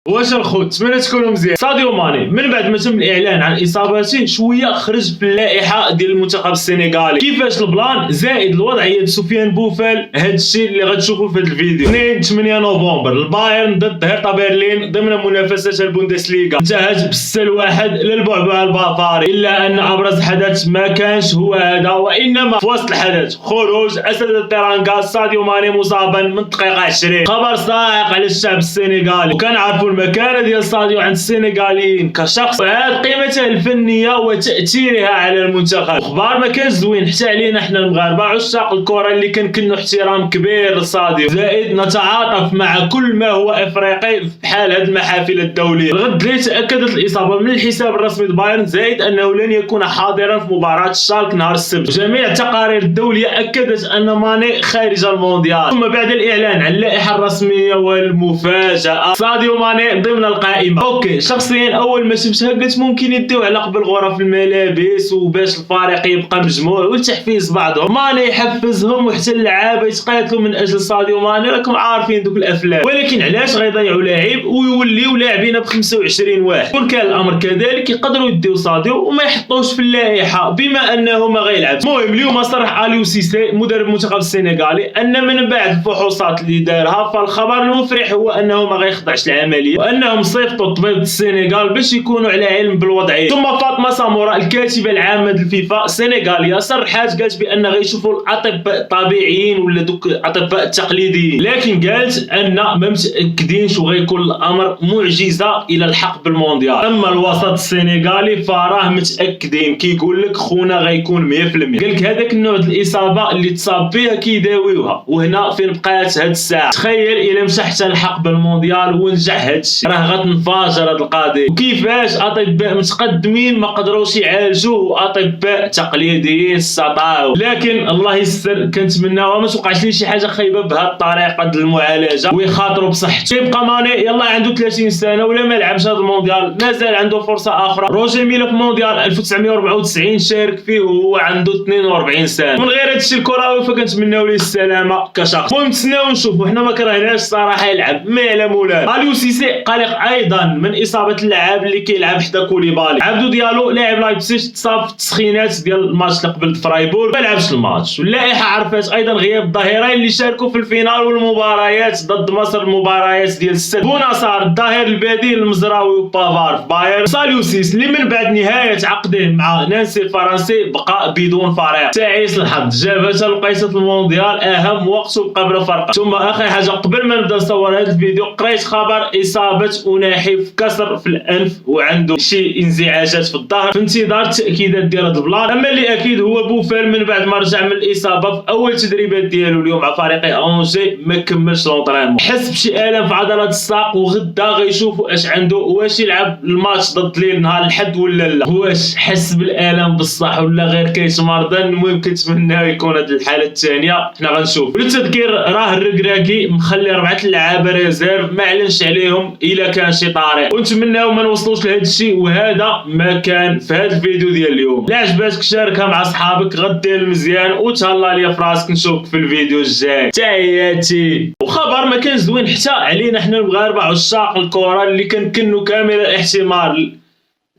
واش الخوت نتمنى تكونوا مزيان. ساديو ماني من بعد ما تم الاعلان عن اصابته شويه خرج في اللائحه ديال المنتخب السنغالي. كيفاش البلان زائد الوضعيه سفيان بوفال، هذا الشيء اللي غتشوفوا في هذا الفيديو. 8 نوفمبر البايرن ضد هيرتا برلين ضمن منافسات البوندسليغا انتهت ب6-1 للبعبع البافاري، الا ان ابرز حدث ما كانش هو هذا، وانما في وسط الحدث خروج اسد التيرانغا ساديو ماني مصابا من دقيقه 20. خبر صاعق على الشعب السنغالي، وكان عارفوا المكانه ديال ساديو عند السنغاليين كشخص وعاد قيمته الفنيه وتاثيرها على المنتخب. اخبار ما كانش زوين حتى علينا حنا المغاربه عشاق الكره اللي كنكنوا احترام كبير لساديو، زائد نتعاطف مع كل ما هو افريقي بحال هذه المحافل الدوليه. الغد اللي تاكدت الاصابه من الحساب الرسمي بايرن، زائد انه لن يكون حاضرا في مباراه الشالك نهار السبت. جميع التقارير الدوليه اكدت ان ماني خارج المونديال. ثم بعد الاعلان عن اللائحه الرسميه والمفاجاه ساديو ماني ضمن القائمه. اوكي شخصيا اول ما شفتها قلت ممكن يديو على قبل غرف الملابس وباش الفريق يبقى مجموع والتحفيز بعضهم، ماني يحفزهم وحتى اللعابه يتقاتلوا من اجل ساديو ماني، راكم عارفين دوك الافلام. ولكن علاش غيضيعوا لاعب ويوليو لاعبين ب 25 واحد؟ كون كان الامر كذلك يقدروا يديو ساديو وما يحطوش في اللائحه بما انه ما غيلعبش. المهم اليوم صرح اليو سيسي مدرب المنتخب السنغالي ان من بعد الفحوصات اللي دارها فالخبر المفرح هو انه ما غيخضعش العمليه، وانهم صيفطوا الطبيب السنغال باش يكونوا على علم بالوضعيه. ثم فاطمه سامورا الكاتبه العامه للفيفا السنغاليه صرحات قالت بان غيشوفوا الاطباء الطبيعيين ولا دوك الاطباء التقليديين، لكن قالت ان ما متاكدينش وغيكون الامر معجزه الى الحق بالمونديال. اما الوسط السنغالي فراه متاكدين، كيقول لك خونا غيكون 100%. قال لك هذاك النوع ديال الاصابه اللي تصاب بها كيداويوها، وهنا فين بقات هاد الساعه. تخيل الى مشى حتى الحق بالمونديال ونجح هاد الشيء، راه غتنفجر هاد القضيه. وكيفاش اطباء متقدمين ما قدروش يعالجوه واطباء تقليديين استطاعوا. لكن الله يستر، كنتمناو ما توقعش لي شي حاجه خايبه بهذه الطريقه ديال المعالجه ويخاطروا بصحته. يبقى ماني يلا عنده 30 سنه ولا ما لعبش هذا المونديال، مازال عنده فرصه اخرى. روجي ميلا في مونديال 1994 شارك فيه وهو عنده 42 سنه. من غير هذا الشيء الكروي فكنتمناو ليه السلامه كشخص. المهم نتسناو ونشوفوا، حنا ما كرهناش الصراحه يلعب ما يعلم ولا. اليو سيسي قلق ايضا من اصابه اللاعب اللي كيلعب حدا كوليبالي. عبدو ديالو لاعب لايبزيج تصاب في التسخينات ديال الماتش اللي قبل فرايبورغ، ما لعبش الماتش. واللائحه عرفت ايضا غياب الظهيرين اللي شاركوا في الفينال والمباريات ضد مصر، المباريات ديال السد. بوناصار الظهير البديل المزراوي وبافار في بايرن. ساليوسيس اللي من بعد نهايه عقده مع نانسي الفرنسي بقى بدون فريق. تعيس الحظ جابتها لقيسه المونديال اهم وقت وبقى بلا فرق. ثم اخر حاجه قبل ما نبدا نصور هذا الفيديو قريت خبر اصابه اناحي في كسر في الانف وعنده شي انزعاجات في الظهر، في انتظار التاكيدات ديال هذا البلان. اما اللي اكيد هو بوفال من بعد ما رجع من الاصابه في اول تدريبات ديالو اليوم مع فريق اونجي ما كملش لونطرينمون، حس بشي الام في عضلات الساق، وغدا غيشوفوا اش عنده، واش يلعب الماتش ضد ليل نهار الحد ولا لا، واش حس بالالم بصح ولا غير كيتمرض. المهم كنتمناو يكون هذه الحاله الثانيه، حنا غنشوف. للتذكير راه الركراكي مخلي 4 اللعابه ريزيرف ما علنش عليهم الا كان شي طارئ، ونتمناو ما نوصلوش لهذا الشيء. وهذا ما كان في هذا الفيديو ديال اليوم. لا عجباتك شاركها مع صحابك، غدير مزيان وتهلا ليا في راسك. نشوفك في الفيديو الجاي، تحياتي. وخبر ما كان زوين حتى علينا حنا المغاربه عشاق الكره اللي كنكنوا كامل الاحتمال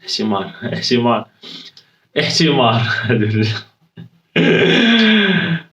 احتمال